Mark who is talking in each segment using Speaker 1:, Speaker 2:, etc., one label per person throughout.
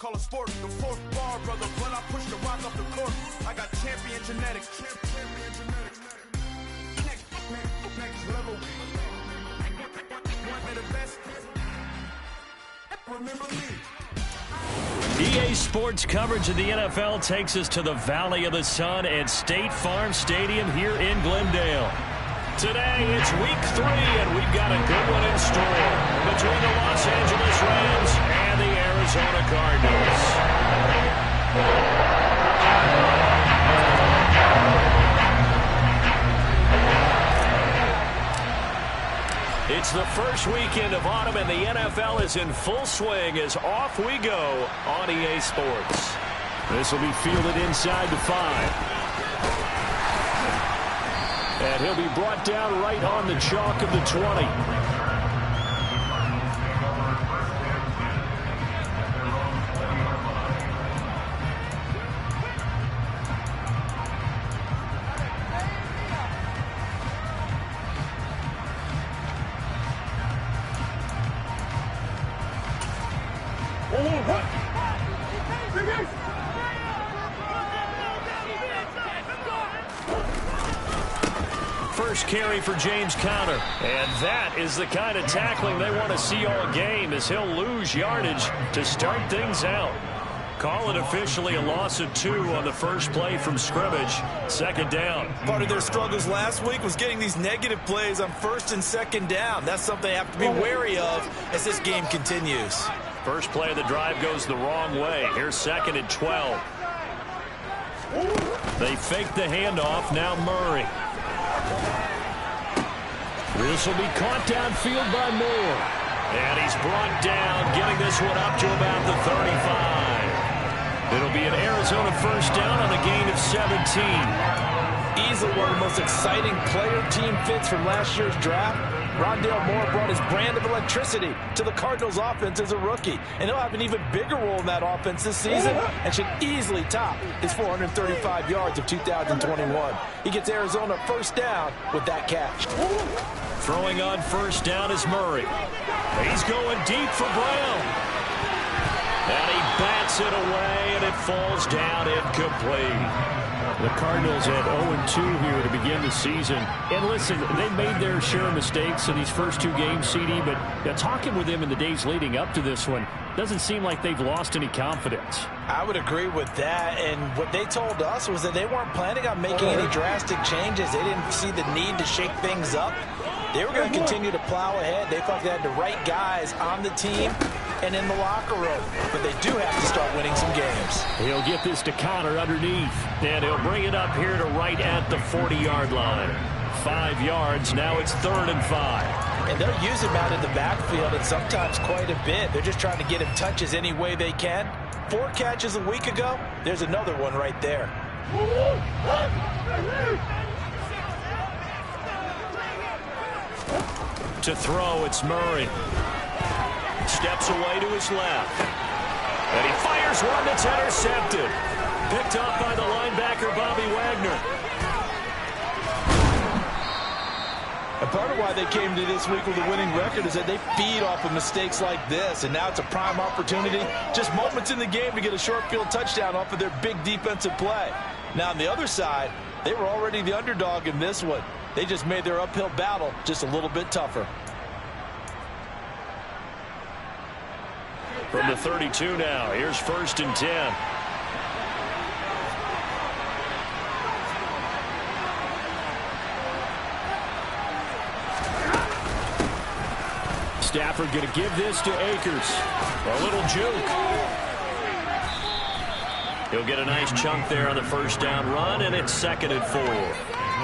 Speaker 1: call a sport. The fourth bar, brother, when I push the rock up the court. I got champion genetics. Next level. One of the best. Remember me.
Speaker 2: EA Sports coverage of the NFL takes us to the Valley of the Sun at State Farm Stadium here in Glendale. Today, it's week 3, and we've got a good one in store between the Los Angeles Rams and the Arizona Cardinals. It's the first weekend of autumn, and the NFL is in full swing as off we go on EA Sports. This will be fielded inside the 5. And he'll be brought down right on the chalk of the 20. First carry for James Conner. And that is the kind of tackling they want to see all game, as he'll lose yardage to start things out. Call it officially a loss of 2 on the first play from scrimmage. Second down.
Speaker 3: Part of their struggles last week was getting these negative plays on first and second down. That's something they have to be wary of as this game continues.
Speaker 2: First play of the drive goes the wrong way. Here's 2nd and 12. They fake the handoff. Now Murray. This will be caught downfield by Moore. And he's brought down, getting this one up to about the 35. It'll be an Arizona first down on a gain of 17.
Speaker 3: Easily one of the most exciting player-team fits from last year's draft. Rondale Moore brought his brand of electricity to the Cardinals offense as a rookie. And he'll have an even bigger role in that offense this season and should easily top his 435 yards of 2021. He gets Arizona first down with that catch.
Speaker 2: Throwing on first down is Murray. He's going deep for Brown. And he bats it away, and it falls down incomplete. The Cardinals at 0-2 here to begin the season. And listen, they made their share of mistakes in these first 2 games, CD, but talking with them in the days leading up to this one, doesn't seem like they've lost any confidence.
Speaker 3: I would agree with that, and what they told us was that they weren't planning on making any drastic changes. They didn't see the need to shake things up. They were going to continue to plow ahead. They thought they had the right guys on the team and in the locker room. But they do have to start winning some games.
Speaker 2: He'll get this to Conner underneath. And he'll bring it up here to right at the 40-yard line. 5 yards. Now it's 3rd and 5.
Speaker 3: And they'll use him out in the backfield, and sometimes quite a bit. They're just trying to get him touches any way they can. 4 catches a week ago. There's another one right there.
Speaker 2: To throw, it's Murray. Steps away to his left. And he fires one that's intercepted. Picked up by the linebacker, Bobby Wagner.
Speaker 3: And part of why they came to this week with a winning record is that they feed off of mistakes like this. And now it's a prime opportunity, just moments in the game, to get a short field touchdown off of their big defensive play. Now on the other side, they were already the underdog in this one. They just made their uphill battle just a little bit tougher.
Speaker 2: From the 32 now, here's 1st and 10. Stafford going to give this to Akers. A little juke. He'll get a nice chunk there on the first down run, and it's 2nd and 4.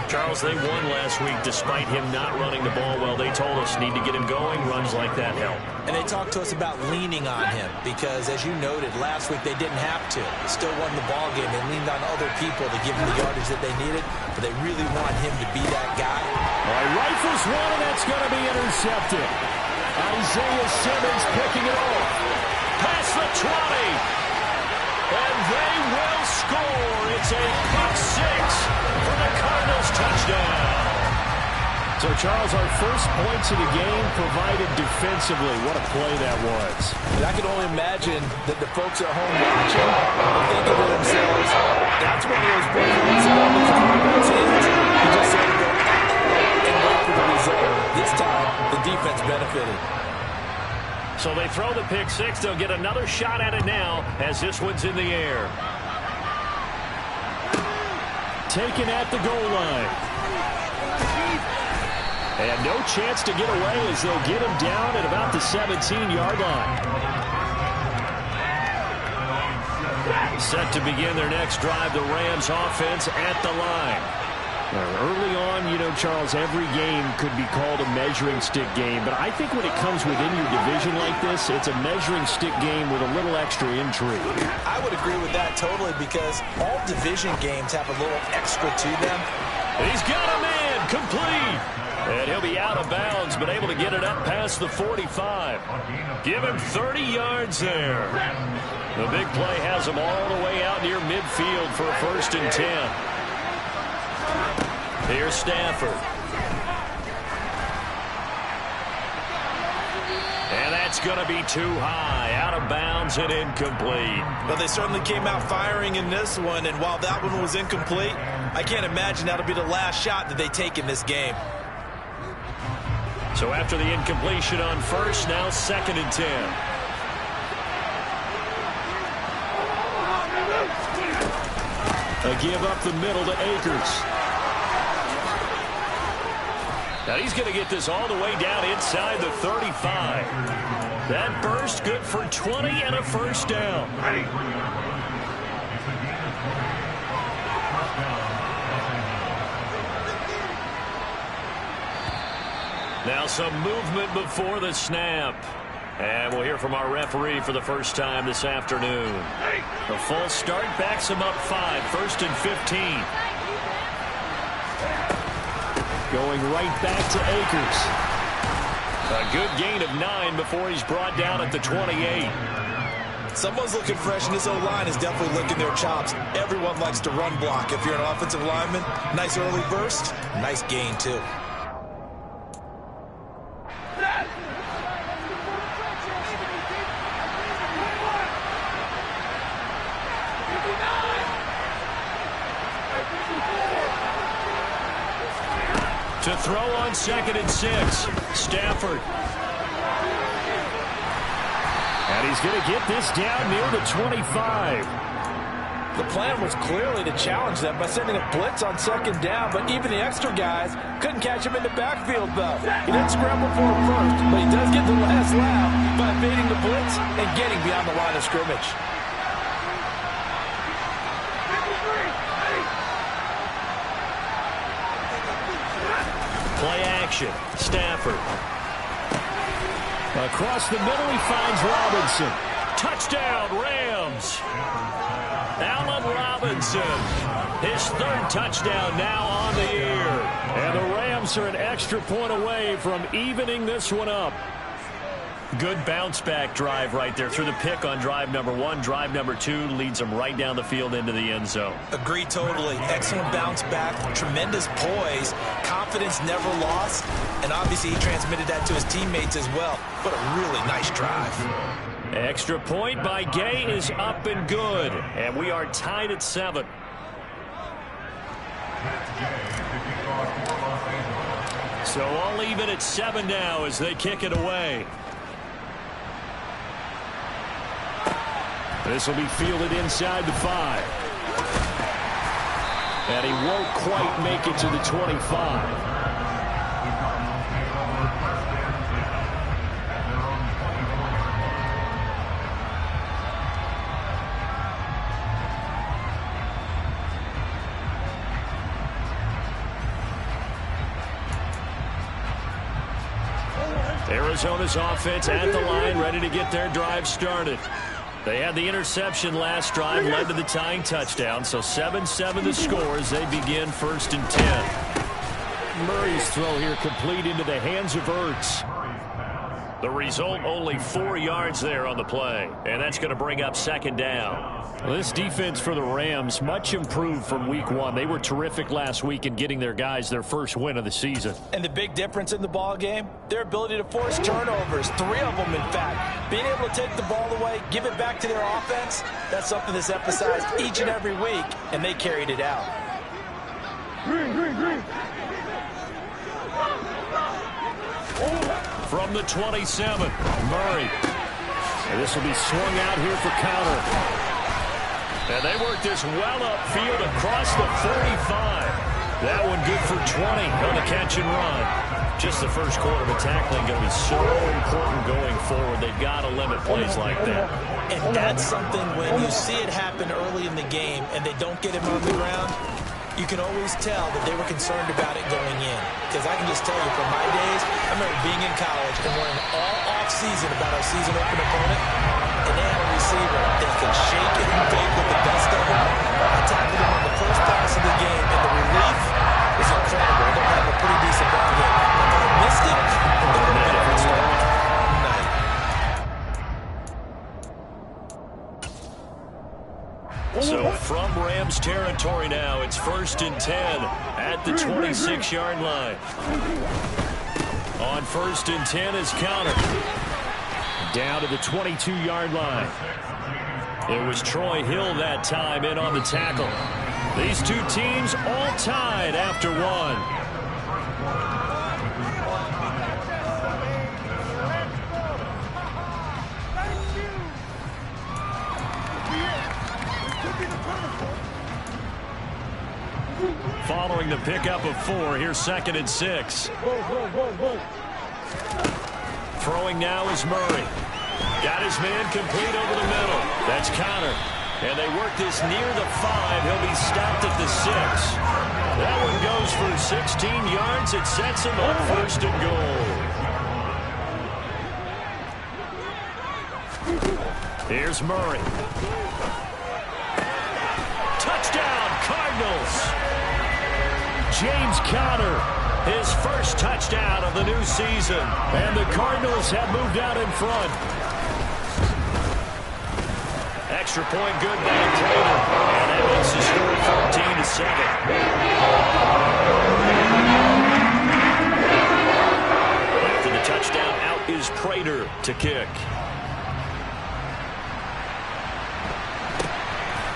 Speaker 2: Charles, they won last week despite him not running the ball well. They told us need to get him going. Runs like that help.
Speaker 3: And they talked to us about leaning on him because, as you noted, last week they didn't have to. They still won the ball game. They leaned on other people to give them the yardage that they needed, but they really want him to be that guy.
Speaker 2: All right, rifles one, and that's going to be intercepted. Isaiah Simmons picking it off. Past the 20. And they will score. It's a pick 6 for the Cardinals touchdown. So, Charles, our first points of the game provided defensively. What a play that was.
Speaker 3: And I can only imagine that the folks at home watching are thinking to themselves, that's one of those plays where it's about the quarterback's hands. You just sort of go, and wait for the result. This time, the defense benefited.
Speaker 2: So they throw the pick six. They'll get another shot at it now as this one's in the air. Taken at the goal line. And no chance to get away as they'll get him down at about the 17-yard line. Set to begin their next drive, the Rams offense at the line. Early on, you know, Charles, every game could be called a measuring stick game, but I think when it comes within your division like this, it's a measuring stick game with a little extra intrigue.
Speaker 3: I would agree with that totally because all division games have a little extra to them.
Speaker 2: He's got a man, complete. And he'll be out of bounds, but able to get it up past the 45. Give him 30 yards there. The big play has him all the way out near midfield for a 1st and 10. Here's Stafford. And that's going to be too high. Out of bounds and incomplete.
Speaker 3: Well, they certainly came out firing in this one, and while that one was incomplete, I can't imagine that'll be the last shot that they take in this game.
Speaker 2: So after the incompletion on first, now 2nd and 10. A give up the middle to Akers. Now he's going to get this all the way down inside the 35. That burst good for 20 and a 1st down. Now some movement before the snap. And we'll hear from our referee for the first time this afternoon. The false start backs him up 5, 1st and 15. Going right back to Akers. A good gain of 9 before he's brought down at the 28.
Speaker 3: Someone's looking fresh, and this O-line is definitely licking their chops. Everyone likes to run block. If you're an offensive lineman, nice early burst, nice gain too.
Speaker 2: To throw on 2nd and 6, Stafford. And he's going to get this down near the 25.
Speaker 3: The plan was clearly to challenge them by sending a blitz on 2nd down, but even the extra guys couldn't catch him in the backfield, though. He didn't scramble for him first, but he does get the last laugh by evading the blitz and getting beyond the line of scrimmage.
Speaker 2: Play action. Stafford. Across the middle, he finds Robinson. Touchdown, Rams. Allen Robinson. His 3rd touchdown now on the year. And the Rams are an extra point away from evening this one up. Good bounce-back drive right there through the pick on drive number 1. Drive number 2 leads them right down the field into the end zone.
Speaker 3: Agree totally. Excellent bounce back, tremendous poise, confidence never lost, and obviously he transmitted that to his teammates as well. What a really nice drive.
Speaker 2: Extra point by Gay is up and good, and we are tied at 7. So all even at 7 now as they kick it away. This will be fielded inside the 5. And he won't quite make it to the 25. Arizona's offense at the line, ready to get their drive started. They had the interception last drive, led to the tying touchdown, so 7-7 the score as they begin 1st and 10. Murray's throw here complete into the hands of Ertz. The result, only 4 yards there on the play. And that's going to bring up second down. Well, this defense for the Rams, much improved from week 1. They were terrific last week in getting their guys their first win of the season.
Speaker 3: And the big difference in the ball game, their ability to force turnovers, 3 of them in fact. Being able to take the ball away, give it back to their offense, that's something that's emphasized each and every week, and they carried it out.
Speaker 2: From the 27, Murray. And this will be swung out here for counter. And they work this well upfield across the 35. That one good for 20 on the catch and run. Just the first quarter, but tackling going to be so important going forward. They've got to limit plays like that.
Speaker 3: And that's something when you see it happen early in the game and they don't get him on the ground, you can always tell that they were concerned about it going in. Because I can just tell you from my days, I remember being in college and learning all off-season about our season open opponent, and they had a receiver that could shake it and bake with the best of them. I tackled him on the first pass of the game, and the relief was incredible. They're having a pretty decent ball game. If I missed it, it would have been a different story.
Speaker 2: So from Rams territory now, it's 1st and 10 at the 26-yard line. On 1st and 10 is counter. Down to the 22-yard line. It was Troy Hill that time in on the tackle. These two teams all tied after one. Following the pickup of 4, here's 2nd and 6. Throwing now is Murray. Got his man complete over the middle. That's counter. And they work this near the 5. He'll be stopped at the 6. That one goes for 16 yards. It sets him up 1st and goal. Here's Murray. Touchdown, Cardinals. James Conner, his first touchdown of the new season. And the Cardinals have moved out in front. Extra point good by Taylor. And that makes the score 14-7. After the touchdown, out is Prater to kick.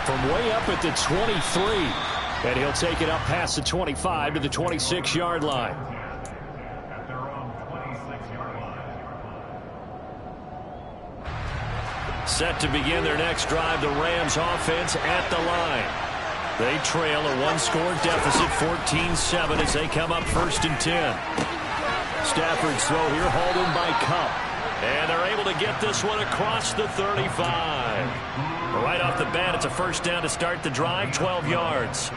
Speaker 2: From way up at the 23. And he'll take it up past the 25 to the 26-yard line. Set to begin their next drive, the Rams offense at the line. They trail a 1-score deficit, 14-7 as they come up 1st and 10. Stafford's throw here hauled in by Kupp. And they're able to get this one across the 35. Right off the bat, it's a 1st down to start the drive, 12 yards.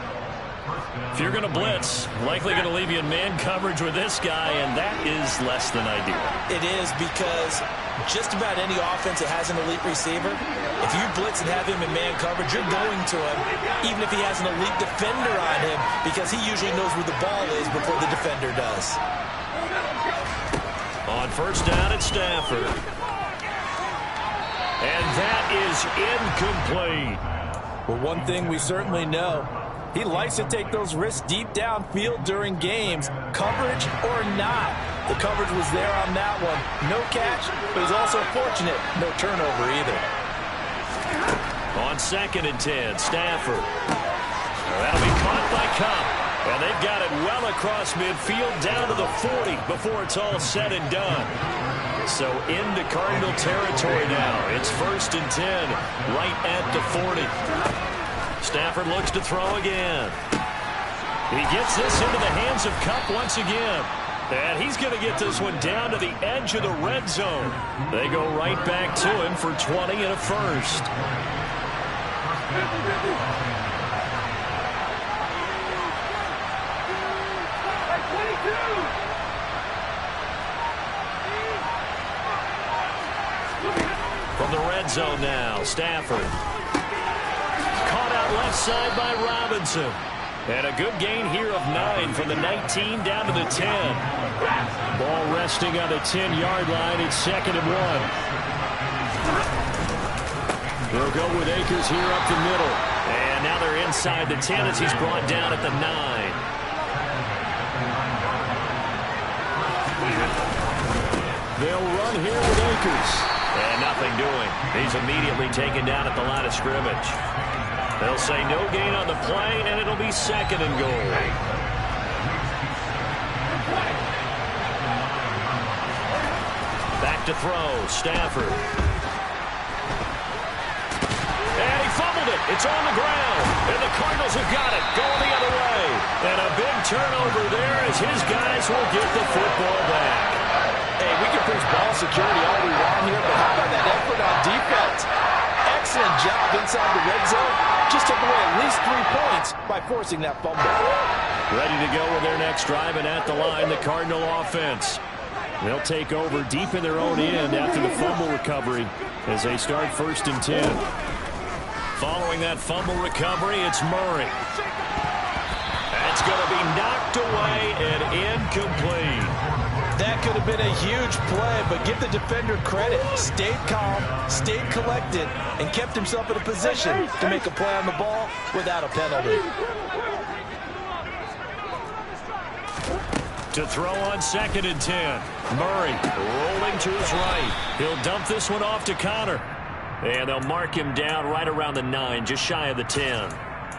Speaker 2: If you're going to blitz, likely going to leave you in man coverage with this guy, and that is less than ideal.
Speaker 3: It is, because just about any offense that has an elite receiver, if you blitz and have him in man coverage, you're going to him, even if he has an elite defender on him, because he usually knows where the ball is before the defender does.
Speaker 2: On 1st down, it's Stafford. And that is incomplete.
Speaker 3: Well, one thing we certainly know, he likes to take those risks deep downfield during games, coverage or not. The coverage was there on that one. No catch, but he's also fortunate. No turnover either.
Speaker 2: On 2nd and 10, Stafford. That'll be caught by Kupp. And they've got it well across midfield down to the 40 before it's all said and done. So into Cardinal territory now. It's 1st and 10 right at the 40. Stafford looks to throw again. He gets this into the hands of Kupp once again. And he's going to get this one down to the edge of the red zone. They go right back to him for 20 and a 1st. From the red zone now, Stafford. Caught out left side by Robinson. And a good gain here of 9 from the 19 down to the 10. Ball resting on the 10-yard line. It's 2nd and 1. They'll go with Akers here up the middle. And now they're inside the 10 as he's brought down at the 9. They'll run here with Akers. And nothing doing. He's immediately taken down at the line of scrimmage. They'll say no gain on the play, and it'll be 2nd and goal. Back to throw, Stafford. And he fumbled it. It's on the ground. And the Cardinals have got it. Going the other way. And a big turnover there as his guys will get the football back.
Speaker 3: Hey, we can preach ball security all we want here, but how about that effort on defense? Excellent job inside the red zone. Just took away at least 3 points by forcing that fumble.
Speaker 2: Ready to go with their next drive, and at the line, the Cardinal offense. They'll take over deep in their own end after the fumble recovery as they start 1st and 10. Following that fumble recovery, it's Murray. That's going to be knocked away and incomplete.
Speaker 3: That could have been a huge play, but give the defender credit. Stayed calm, stayed collected, and kept himself in a position to make a play on the ball without a penalty.
Speaker 2: To throw on 2nd and 10. Murray rolling to his right. He'll dump this one off to Connor. And they'll mark him down right around the 9, just shy of the 10.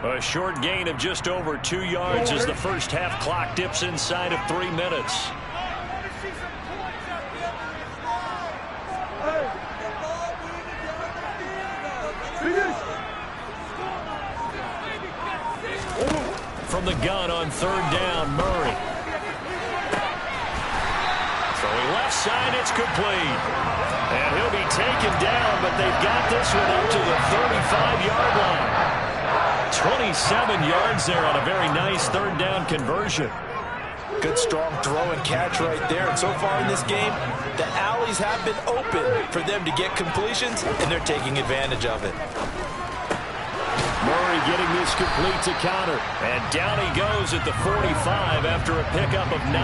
Speaker 2: A short gain of just over 2 yards as the first half clock dips inside of 3 minutes. From the gun on 3rd down, Murray. Throwing left side, it's complete. And he'll be taken down, but they've got this one up to the 35-yard line. 27 yards there on a very nice 3rd down conversion.
Speaker 3: Good strong throw and catch right there. And so far in this game, the alleys have been open for them to get completions, and they're taking advantage of it.
Speaker 2: Murray getting this complete to Connor. And down he goes at the 45 after a pickup of 9.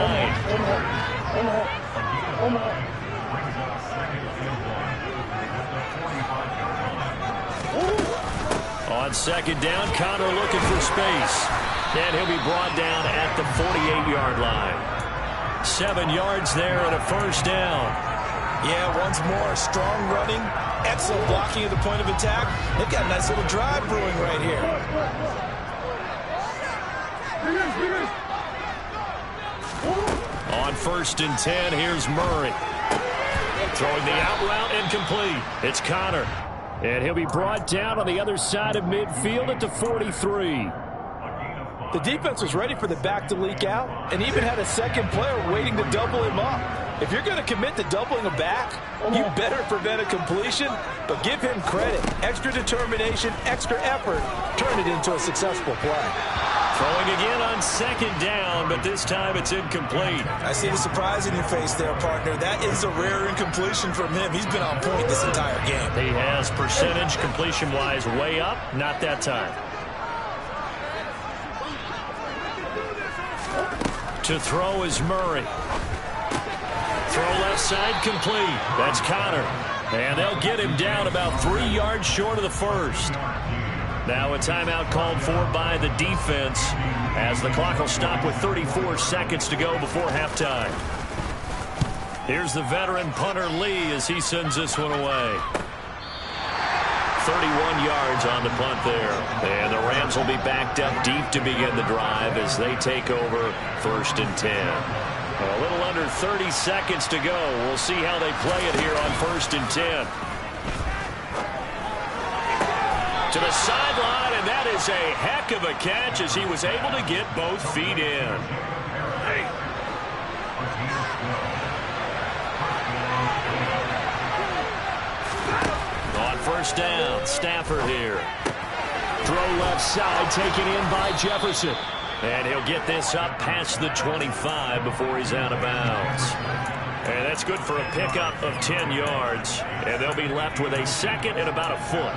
Speaker 2: On 2nd down, Connor looking for space. And he'll be brought down at the 48-yard line. 7 yards there and a 1st down.
Speaker 3: Yeah, once more, strong running, excellent blocking at the point of attack. They've got a nice little drive brewing right here.
Speaker 2: On 1st and 10, here's Murray. Throwing the out route incomplete. It's Connor. And he'll be brought down on the other side of midfield at the 43.
Speaker 3: The defense was ready for the back to leak out and even had a second player waiting to double him up. If you're going to commit to doubling a back, you better prevent a completion, but give him credit. Extra determination, extra effort, turn it into a successful play.
Speaker 2: Throwing again on 2nd down, but this time it's incomplete.
Speaker 3: I see the surprise in your face there, partner. That is a rare incompletion from him. He's been on point this entire game.
Speaker 2: He has percentage completion-wise way up, not that time. To throw is Murray. Throw left side complete. That's Connor. And they'll get him down about 3 yards short of the 1st. Now a timeout called for by the defense as the clock will stop with 34 seconds to go before halftime. Here's the veteran punter Lee as he sends this one away. 31 yards on the punt there. And the Rams will be backed up deep to begin the drive as they take over 1st and 10. A little under 30 seconds to go. We'll see how they play it here on 1st and 10. To the sideline, and that is a heck of a catch as he was able to get both feet in. On 1st down, Stafford here. Throw left side, taken in by Jefferson. And he'll get this up past the 25 before he's out of bounds. And that's good for a pickup of 10 yards. And they'll be left with a 2nd and about a foot.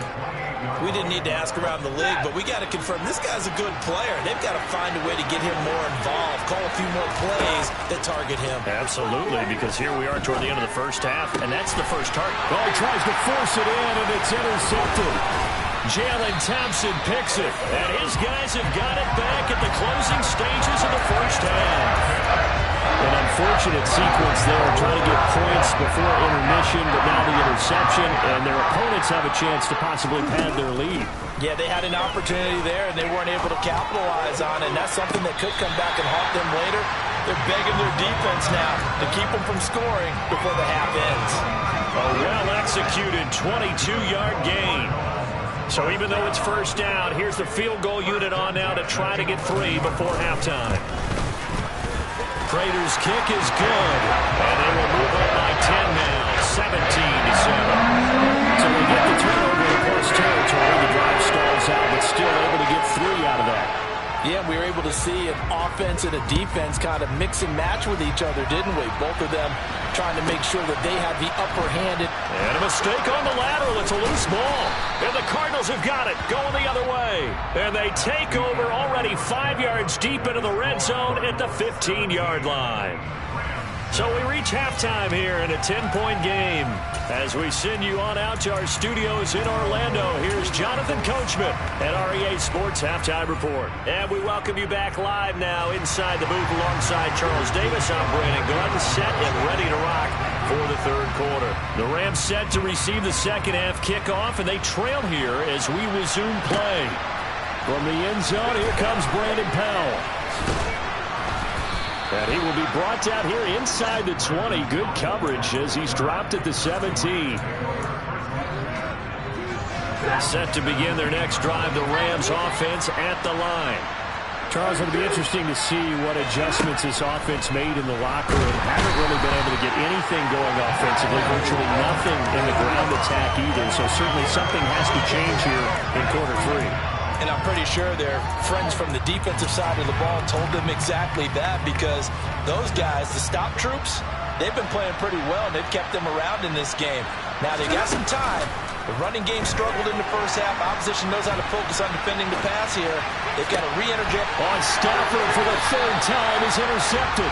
Speaker 3: We didn't need to ask around the league, but we got to confirm this guy's a good player. They've got to find a way to get him more involved, call a few more plays that target him.
Speaker 2: Absolutely, because here we are toward the end of the first half, and that's the first target.
Speaker 4: Well, he tries to force it in, and it's intercepted.
Speaker 2: Jalen Thompson picks it, and his guys have got it back at the closing stages of the first half.
Speaker 4: An unfortunate sequence there, trying to get points before intermission, but now the interception, and their opponents have a chance to possibly pad their lead.
Speaker 3: Yeah, they had an opportunity there, and they weren't able to capitalize on it, and that's something that could come back and haunt them later. They're begging their defense now to keep them from scoring before the half ends.
Speaker 2: A well-executed 22-yard gain. So even though it's first down, here's the field goal unit on now to try to get 3 before halftime. Prater's kick is good, and they will move up by 10 now, 17-7.
Speaker 4: So they get the turnover in close territory. The drive stalls out, but still able to get 3 out of that.
Speaker 3: Yeah, we were able to see an offense and a defense kind of mix and match with each other, didn't we? Both of them trying to make sure that they had the upper hand.
Speaker 2: And a mistake on the lateral. It's a loose ball. And the Cardinals have got it, going the other way. And they take over already 5 yards deep into the red zone at the 15-yard line. So we reach halftime here in a 10-point game. As we send you on out to our studios in Orlando, here's Jonathan Coachman at REA Sports Halftime Report. And we welcome you back live now inside the booth alongside Charles Davis. I'm Brandon Glenn, set and ready to rock for the third quarter. The Rams set to receive the second half kickoff, and they trail here as we resume play.
Speaker 4: From the end zone, here comes Brandon Powell.
Speaker 2: And he will be brought down here inside the 20. Good coverage as he's dropped at the 17. Set to begin their next drive, the Rams offense at the line.
Speaker 4: Charles, it'll be interesting to see what adjustments this offense made in the locker room. Haven't really been able to get anything going offensively, virtually nothing in the ground attack either. So certainly something has to change here in quarter 3.
Speaker 3: And I'm pretty sure their friends from the defensive side of the ball told them exactly that, because those guys, the stop troops, they've been playing pretty well, and they've kept them around in this game. Now, they got some time. The running game struggled in the first half. Opposition knows how to focus on defending the pass here. They've got to re-energize.
Speaker 4: On Stafford for the third time is intercepted.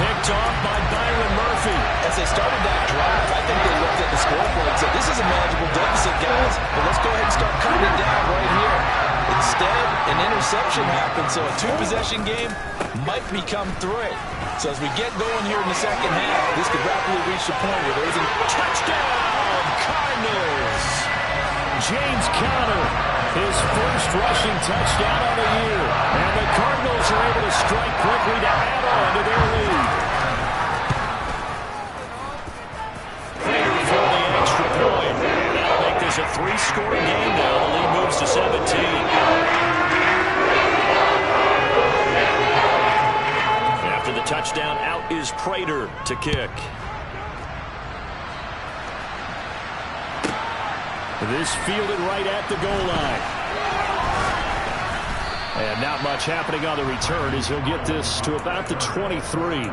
Speaker 2: Picked off by Byron Murphy.
Speaker 3: As they started that drive, I think they looked at the scoreboard and said, this is a manageable deficit, guys, but let's go ahead and start cutting it down right here. Instead, an interception happened, so a 2-possession game might become 3. So as we get going here in the second half, this could rapidly reach the point where there is a
Speaker 2: Touchdown, Cardinals!
Speaker 4: James Conner, his first rushing touchdown of the year.
Speaker 2: And the Cardinals are able to strike quickly to add on to their lead. For the extra point. That'll make this a 3-score game now. The lead moves to 17. After the touchdown, out is Prater to kick.
Speaker 4: This fielded right at the goal line.
Speaker 2: And not much happening on the return as he'll get this to about the 23.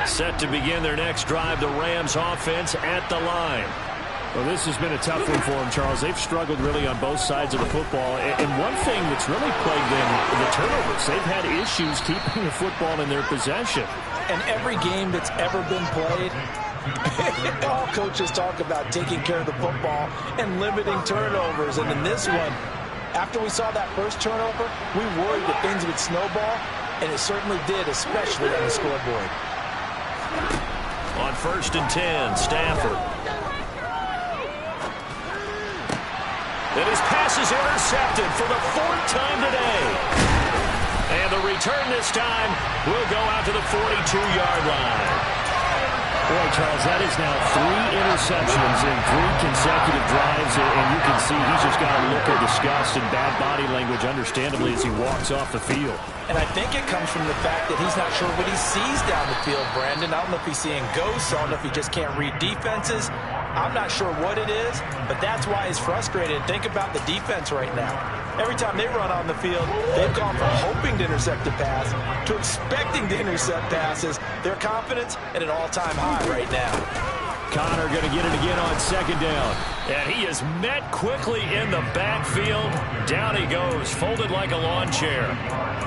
Speaker 2: Set to begin their next drive, the Rams offense at the line.
Speaker 4: Well, this has been a tough one for them, Charles. They've struggled really on both sides of the football. And one thing that's really plagued them, the turnovers. They've had issues keeping the football in their possession.
Speaker 3: And every game that's ever been played, all coaches talk about taking care of the football and limiting turnovers. And in this one, after we saw that first turnover, we worried that things would snowball, and it certainly did, especially on the scoreboard.
Speaker 2: On 1st and 10, Stafford. And his pass is intercepted for the 4th time today. And the return this time will go out to the 42-yard line.
Speaker 4: Boy, Charles, that is now 3 interceptions in 3 consecutive drives, and you can see he's just got a look of disgust and bad body language, understandably, as he walks off the field.
Speaker 3: And I think it comes from the fact that he's not sure what he sees down the field, Brandon. I don't know if he's seeing ghosts. I don't know if he just can't read defenses. I'm not sure what it is, but that's why he's frustrated. Think about the defense right now. Every time they run on the field, they've gone from hoping to intercept a pass to expecting to intercept passes. Their confidence at an all-time high right now.
Speaker 2: Connor going to get it again on second down. And he is met quickly in the backfield. Down he goes, folded like a lawn chair.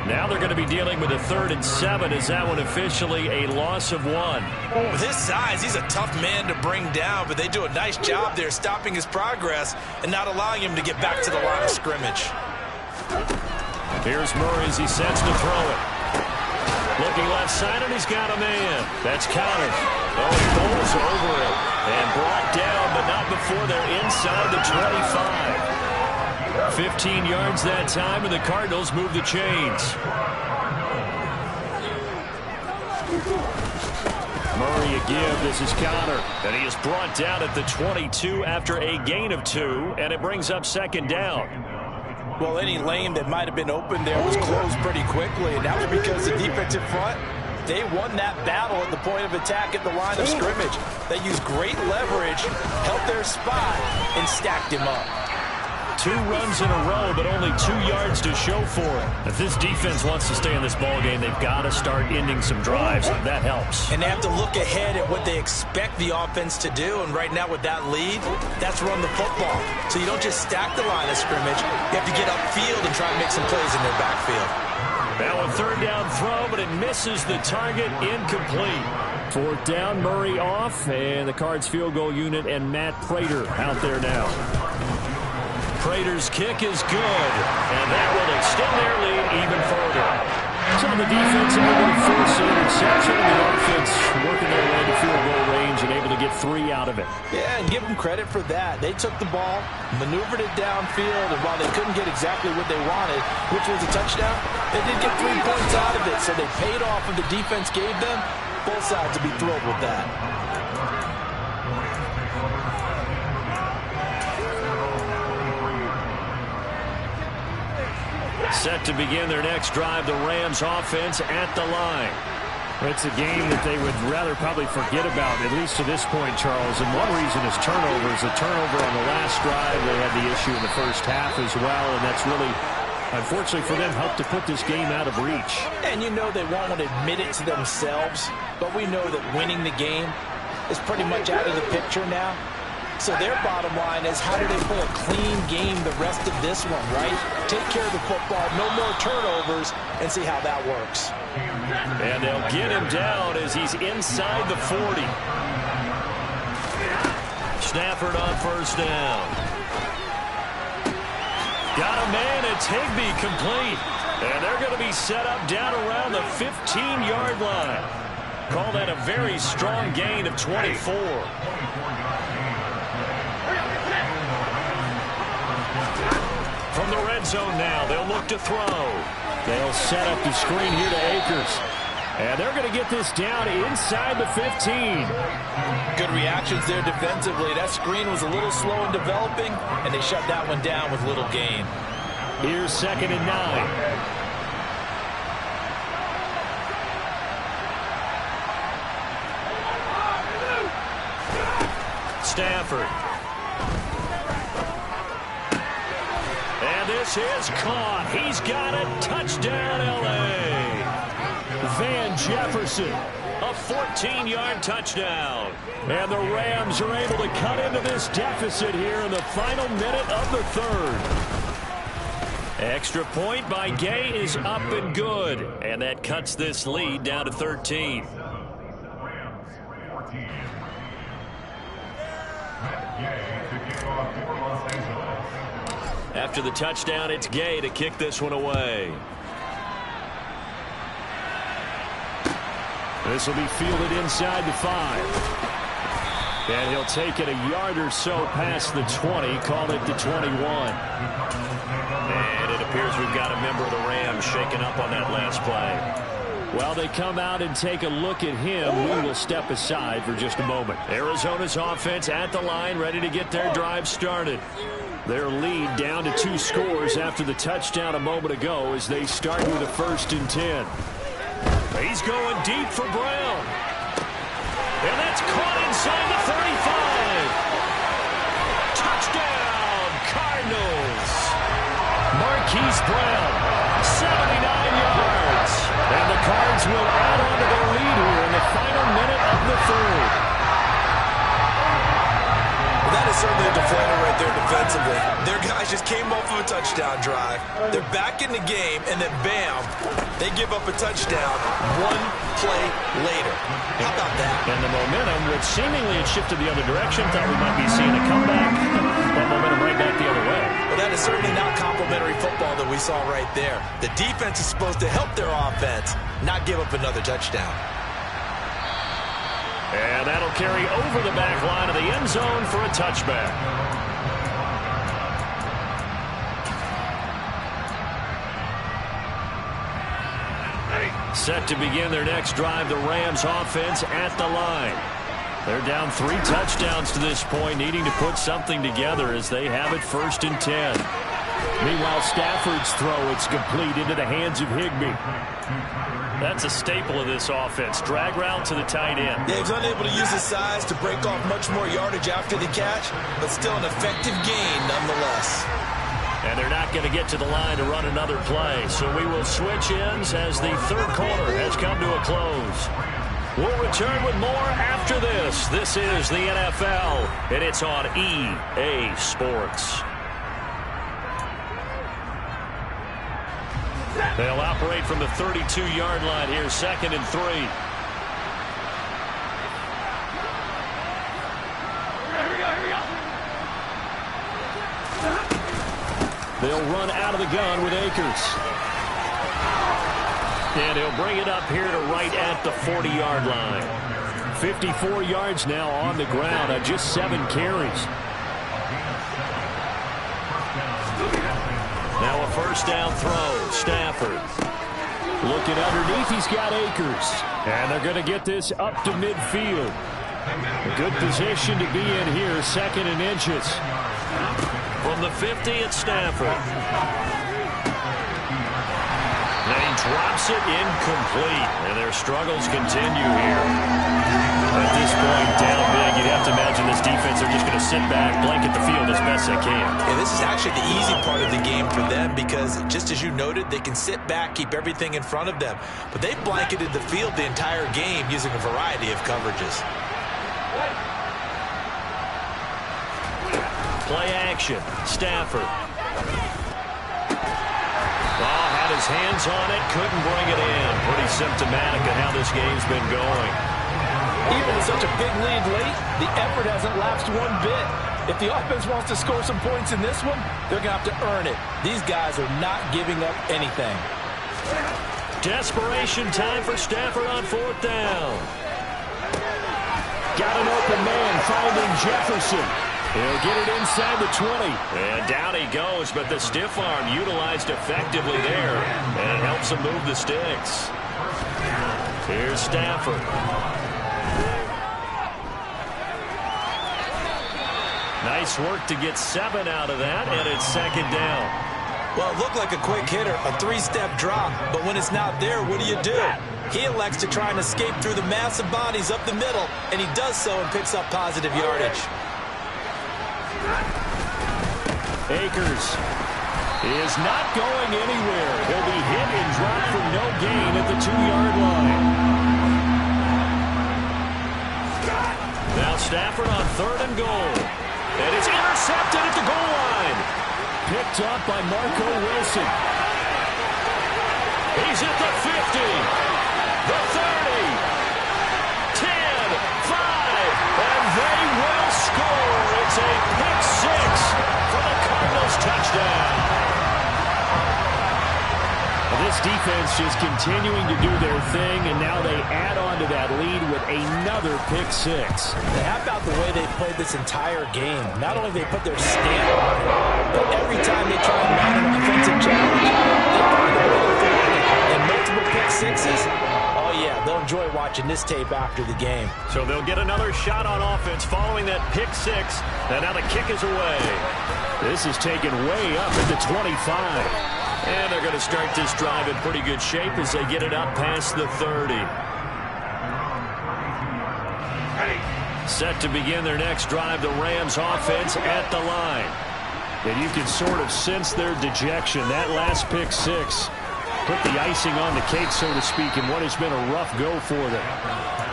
Speaker 2: Now they're going to be dealing with a 3rd and 7. Is that one officially a loss of 1?
Speaker 3: With his size, he's a tough man to bring down, but they do a nice job there stopping his progress and not allowing him to get back to the line of scrimmage.
Speaker 2: Here's Murray as he sets to throw it. Looking left side, and he's got a man. That's Connor. Oh, he bowls over it. And brought down, but not before they're inside the 25. 15 yards that time, and the Cardinals move the chains. Murray a give. This is Connor. And he is brought down at the 22 after a gain of 2, and it brings up second down.
Speaker 3: Well, any lane that might have been open there was closed pretty quickly, and that was because the defensive front, they won that battle at the point of attack at the line of scrimmage. They used great leverage, held their spot, and stacked him up.
Speaker 2: 2 runs in a row, but only 2 yards to show for it. If this defense wants to stay in this ballgame, they've got to start ending some drives. That helps.
Speaker 3: And they have to look ahead at what they expect the offense to do. And right now with that lead, that's run the football. So you don't just stack the line of scrimmage. You have to get upfield and try and make some plays in their backfield.
Speaker 2: Now a 3rd down throw, but it misses the target, incomplete. 4th down, Murray off, and the Cards field goal unit and Matt Prater out there now. Prater's kick is good, and that will extend their lead even further. So the defense able to force an interception, and the offense working their way to field goal range and able to get 3 out of it.
Speaker 3: Yeah, and give them credit for that. They took the ball, maneuvered it downfield, and while they couldn't get exactly what they wanted, which was a touchdown, they did get 3 points out of it, so they paid off what the defense gave them. Both sides will be thrilled with that.
Speaker 2: Set to begin their next drive, the Rams offense at the line.
Speaker 4: It's a game that they would rather probably forget about, at least to this point, Charles. And one reason is turnovers. The turnover on the last drive, they had the issue in the first half as well, and that's really, unfortunately for them, helped to put this game out of reach.
Speaker 3: And you know they won't want to admit it to themselves, but we know that winning the game is pretty much out of the picture now. So their bottom line is, how do they play a clean game the rest of this one, right? Take care of the football, no more turnovers, and see how that works.
Speaker 2: And they'll get him down as he's inside the 40. Stafford on 1st down. Got a man, it's Higbee complete. And they're going to be set up down around the 15-yard line. Call that a very strong gain of 24. From the red zone now, they'll look to throw.
Speaker 4: They'll set up the screen here to Akers. And they're going to get this down inside the 15.
Speaker 3: Good reactions there defensively. That screen was a little slow in developing, and they shut that one down with little gain.
Speaker 4: Here's 2nd and 9.
Speaker 2: Stafford. And this is caught. He's got it. Touchdown, L.A. Van Jefferson, a 14-yard touchdown. And the Rams are able to cut into this deficit here in the final minute of the 3rd. Extra point by Gay is up and good. And that cuts this lead down to 13. After the touchdown, it's Gay to kick this one away. This will be fielded inside the 5. And he'll take it a yard or so past the 20, call it the 21. And it appears we've got a member of the Rams shaken up on that last play. While they come out and take a look at him, we will step aside for just a moment. Arizona's offense at the line, ready to get their drive started. Their lead down to 2 scores after the touchdown a moment ago as they start with a 1st and 10. He's going deep for Brown. And that's caught inside the 35. Brown. 79 yards. And the Cards will add on to their lead here in the final minute of the third.
Speaker 3: Well, that is certainly a deflator right there defensively. Their guys just came off of a touchdown drive. They're back in the game, and then bam, they give up a touchdown one play later. How about that?
Speaker 2: And the momentum, which seemingly had shifted the other direction, thought we might be seeing a comeback. That momentum right back the other way.
Speaker 3: Well, that is certainly not complimentary football that we saw right there. The defense is supposed to help their offense, not give up another touchdown.
Speaker 2: And that'll carry over the back line of the end zone for a touchback. Set to begin their next drive, the Rams offense at the line. They're down 3 touchdowns to this point, needing to put something together as they have it 1st and 10.
Speaker 4: Meanwhile, Stafford's throw, it's complete into the hands of Higbee.
Speaker 2: That's a staple of this offense. Drag route to the tight end.
Speaker 3: Yeah, he was unable to use his size to break off much more yardage after the catch, but still an effective gain nonetheless.
Speaker 2: And they're not going to get to the line to run another play. So we will switch ends as the third quarter has come to a close. We'll return with more after this. This is the NFL, and it's on EA Sports. They'll operate from the 32-yard line here, 2nd and 3. They'll run out of the gun with Akers. And he'll bring it up here to right at the 40-yard line.
Speaker 4: 54 yards now on the ground on just 7 carries.
Speaker 2: Now a first down throw. Stafford.
Speaker 4: Looking underneath, he's got Akers. And they're going to get this up to midfield. A good position to be in here, 2nd and inches.
Speaker 2: From the 50 at Stafford. And he drops it incomplete. And their struggles continue here. At this point, down big, you'd have to imagine this defense are just going to sit back, blanket the field as best they can.
Speaker 3: Yeah, this is actually the easy part of the game for them because, just as you noted, they can sit back, keep everything in front of them. But they blanketed the field the entire game using a variety of coverages.
Speaker 2: Play action. Stafford. Had his hands on it, couldn't bring it in. Pretty symptomatic of how this game's been going.
Speaker 3: Even with such a big lead late, the effort hasn't lapsed one bit. If the offense wants to score some points in this one, they're going to have to earn it. These guys are not giving up anything.
Speaker 2: Desperation time for Stafford on 4th down.
Speaker 4: Got an open man, finding Jefferson. He'll get it inside the 20.
Speaker 2: And down he goes, but the stiff arm utilized effectively there. And it helps him move the sticks. Here's Stafford. Nice work to get 7 out of that, and it's 2nd down.
Speaker 3: Well, it looked like a quick hitter, a 3-step drop, but when it's not there, what do? He elects to try and escape through the massive bodies up the middle, and he does so and picks up positive yardage.
Speaker 4: Akers is not going anywhere. He'll be hit and dropped for no gain at the 2-yard line.
Speaker 2: Now Stafford on 3rd and goal. And it's intercepted at the goal line.
Speaker 4: Picked up by Marco Wilson.
Speaker 2: He's at the 50, the 30, 10, 5, and they will score. It's a pick 6 for the Cardinals touchdown.
Speaker 4: This defense just continuing to do their thing, and now they add on to that lead with another pick 6.
Speaker 3: How about the way they played this entire game? Not only they put their stamp on it, but every time they try and mount an offensive challenge, they find a way to thwart it. And multiple pick 6s, oh yeah, they'll enjoy watching this tape after the game.
Speaker 2: So they'll get another shot on offense following that pick 6, and now the kick is away.
Speaker 4: This is taken way up at the 25.
Speaker 2: And they're going to start this drive in pretty good shape as they get it up past the 30. Set to begin their next drive, the Rams offense at the line.
Speaker 4: And you can sort of sense their dejection. That last pick six put the icing on the cake, so to speak, in what has been a rough go for them.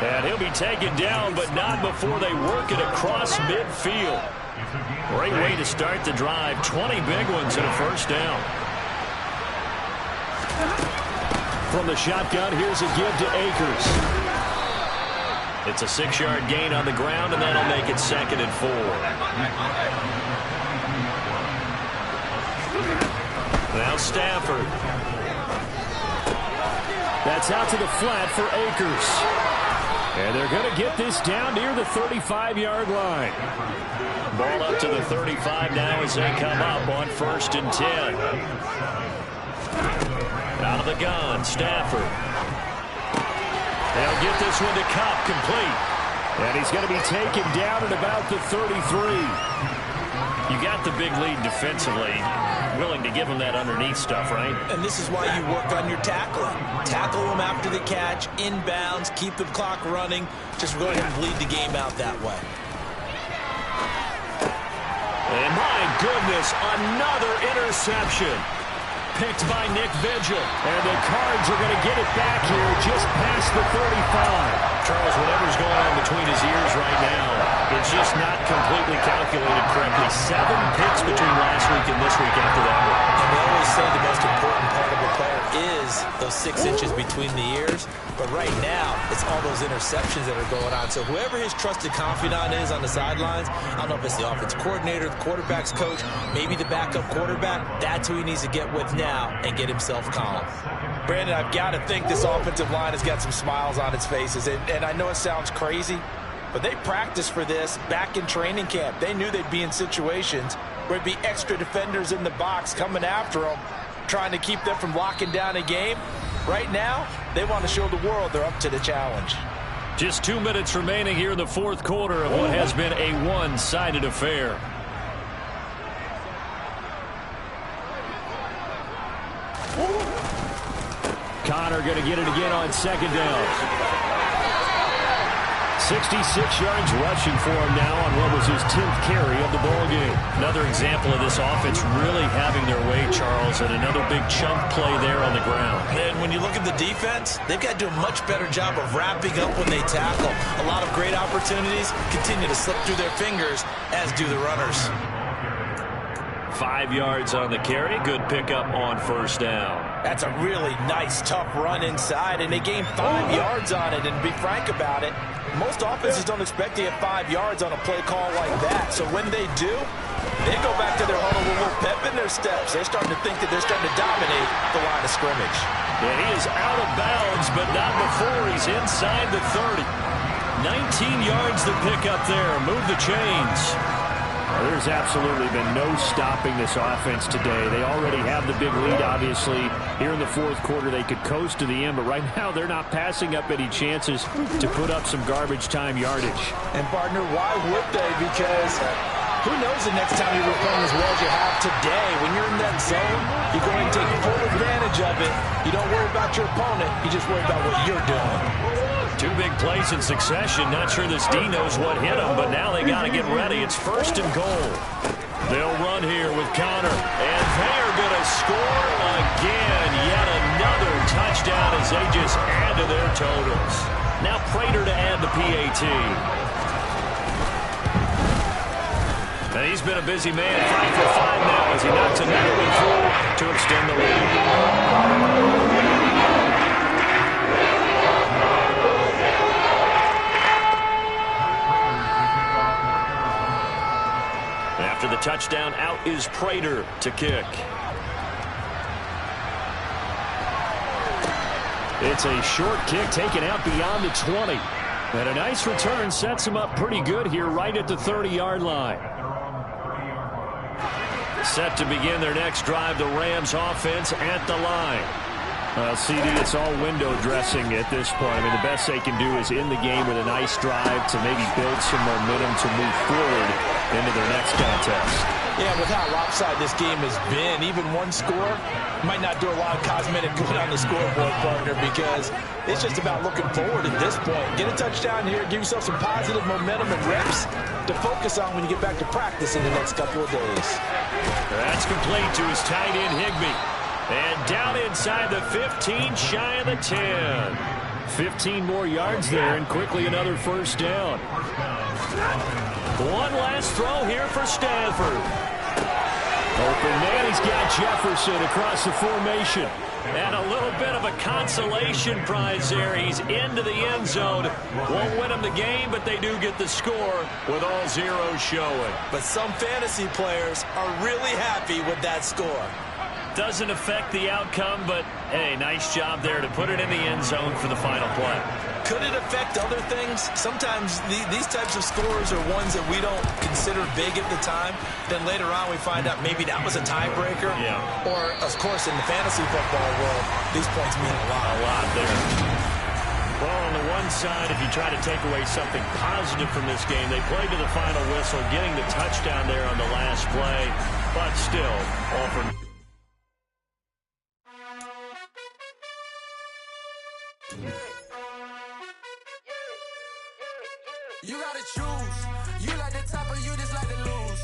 Speaker 4: And he'll be taken down, but not before they work it across midfield. Great way to start the drive. 20 big ones and a first down. From the shotgun, here's a give to Akers. It's a 6-yard gain on the ground, and that'll make it 2nd and 4. Now Stafford. That's out to the flat for Akers. And they're going to get this down near the 35-yard line. Ball up to the 35 now as they come up on 1st and 10. Out of the gun, Stafford. They'll get this one to Kupp, complete. And he's going to be taken down at about the 33. You got the big lead defensively. Willing to give him that underneath stuff, right?
Speaker 3: And this is why you work on your tackling. Tackle them after the catch, inbounds, keep the clock running. Just go ahead and bleed the game out that way.
Speaker 2: And my goodness, another interception. Picked by Nick Vigil.
Speaker 4: And the Cards are going to get it back here just past the 35.
Speaker 2: Charles, whatever's going on between his ears right now, it's just not completely calculated correctly. 7 picks between last week and this week after that one.
Speaker 3: And they always say the most important part of a player is those 6 inches between the ears. But right now, it's all those interceptions that are going on. So whoever his trusted confidant is on the sidelines, I don't know if it's the offensive coordinator, the quarterback's coach, maybe the backup quarterback, that's who he needs to get with now and get himself calm. Brandon, I've got to think this offensive line has got some smiles on its faces. And I know it sounds crazy, but they practiced for this back in training camp. They knew they'd be in situations where there'd be extra defenders in the box coming after them, trying to keep them from locking down a game. Right now, they want to show the world they're up to the challenge.
Speaker 2: Just 2 minutes remaining here in the 4th quarter of what has been a one-sided affair.
Speaker 4: Connor going to get it again on 2nd down. 66 yards rushing for him now on what was his 10th carry of the ball game.
Speaker 2: Another example of this offense really having their way, Charles, and another big chunk play there on the ground.
Speaker 3: And when you look at the defense, they've got to do a much better job of wrapping up when they tackle. A lot of great opportunities continue to slip through their fingers, as do the runners.
Speaker 2: 5 yards on the carry. Good pickup on 1st down.
Speaker 3: That's a really nice, tough run inside, and they gained 5 yards on it. And to be frank about it, most offenses don't expect to get 5 yards on a play call like that. So when they do, they go back to their huddle with a little pep in their steps. They're starting to think that they're starting to dominate the line of scrimmage.
Speaker 2: And he is out of bounds, but not before he's inside the 30. 19 yards to pick up there. Move the chains.
Speaker 4: There's absolutely been no stopping this offense today. They already have the big lead, obviously. Here in the 4th quarter, they could coast to the end, but right now they're not passing up any chances to put up some garbage time yardage.
Speaker 3: And, partner, why would they? Because who knows the next time you're playing as well as you have today. When you're in that zone, you go ahead and take full advantage of it. You don't worry about your opponent. You just worry about what you're doing.
Speaker 2: 2 big plays in succession. Not sure this D knows what hit him, but now they got to get ready. It's 1st and goal. They'll run here with Connor, and they're going to score again. Yet another touchdown as they just add to their totals. Now Prater to add the PAT. Now he's been a busy man, 5 for 5 now as he knocks another one through to extend the lead. After the touchdown, out is Prater to kick.
Speaker 4: It's a short kick taken out beyond the 20. And a nice return sets him up pretty good here right at the 30-yard line.
Speaker 2: Set to begin their next drive, the Rams offense at the line.
Speaker 4: CD, it's all window dressing at this point. I mean, the best they can do is in the game with a nice drive to maybe build some momentum to move forward into their next contest.
Speaker 3: Yeah, with how lopsided this game has been, even one score might not do a lot of cosmetic good on the scoreboard, partner, because it's just about looking forward at this point. Get a touchdown here, give yourself some positive momentum and reps to focus on when you get back to practice in the next couple of days.
Speaker 2: That's complete to his tight end, Higbee. And down inside the 15, shy of the 10.
Speaker 4: 15 more yards there, and quickly another first down.
Speaker 2: One last throw here for Stanford.
Speaker 4: Open man, he's got Jefferson across the formation.
Speaker 2: And a little bit of a consolation prize there. He's into the end zone. Won't win him the game, but they do get the score with all zeros showing.
Speaker 3: But some fantasy players are really happy with that score.
Speaker 2: Doesn't affect the outcome, but, hey, nice job there to put it in the end zone for the final play.
Speaker 3: Could it affect other things? Sometimes these types of scores are ones that we don't consider big at the time. Then later on we find out maybe that was a tiebreaker.
Speaker 2: Yeah.
Speaker 3: Or, of course, in the fantasy football world, these points mean a lot.
Speaker 2: A lot there. Well, on the one side, if you try to take away something positive from this game, they played to the final whistle, getting the touchdown there on the last play, but still, all for
Speaker 5: You gotta choose. You like the top or you just like to lose.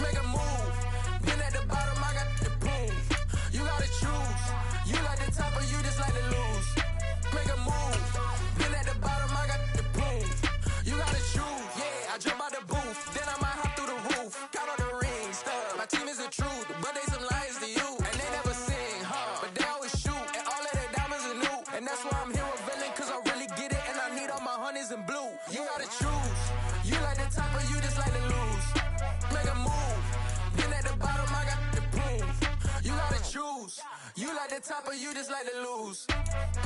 Speaker 5: Make a move. Been at the bottom, I got the boom. You gotta choose. You like the top or you just like to lose. Make a move. Been at the bottom, I got the boom. You gotta choose. Yeah, I jump out the booth. Then I might hop through the roof. Count all the rings. My team is the truth, but they some liars to you. And they never sing, but they always shoot. And all of their diamonds are new. And that's why I'm here with villain, cause I really get it. And I need all my honeys in blue. You gotta choose. You like the top or you just like to lose. Make a move. Been at the bottom, I got the boom. You gotta choose. You like the top or you just like to lose.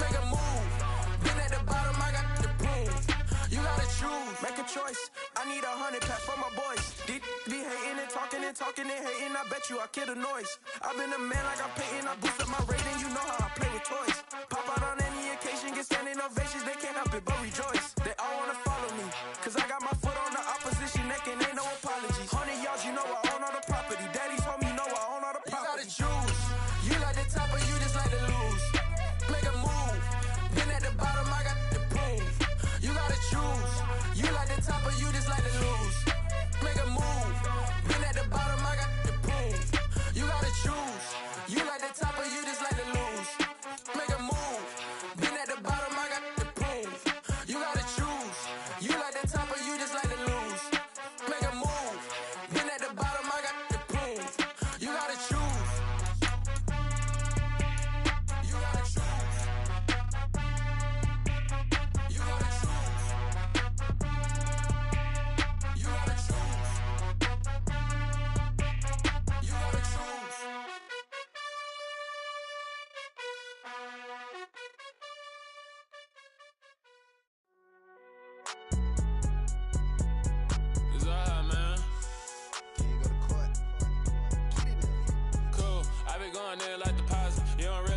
Speaker 5: Make a move. Been at the bottom, I got the boom. You gotta choose. Make a choice. I need 100 pack for my boys. Be hating and talking and hating. I bet you I kill the noise. I've been a man like I'm Peyton. I boost up my rating. You know how I play with toys. Pop out on any occasion, get standing ovations. They can't help it but rejoice. They all wanna follow me, cause I got my foot on the opposition neck and ain't no apologies. 100 yards, you know I own all the property. Daddy's home, you know I own all the property. You gotta choose. You like the top or you just like to lose. Make a move. Been at the bottom, I got the boom. You gotta choose. You like the top or you just like to lose. Make a move. Been at the bottom, I got the boom. You gotta choose. You like the top or you just like to lose. Make a move. Been at the bottom, I got the boom. You gotta choose. You like the top or you just like to lose. Make a move. Been at the bottom, I got the boom. You gotta choose. You gotta choose. You gotta choose. You gotta choose. You gotta choose.
Speaker 6: It's all hot, man. Cool. I been going there like deposit. You don't really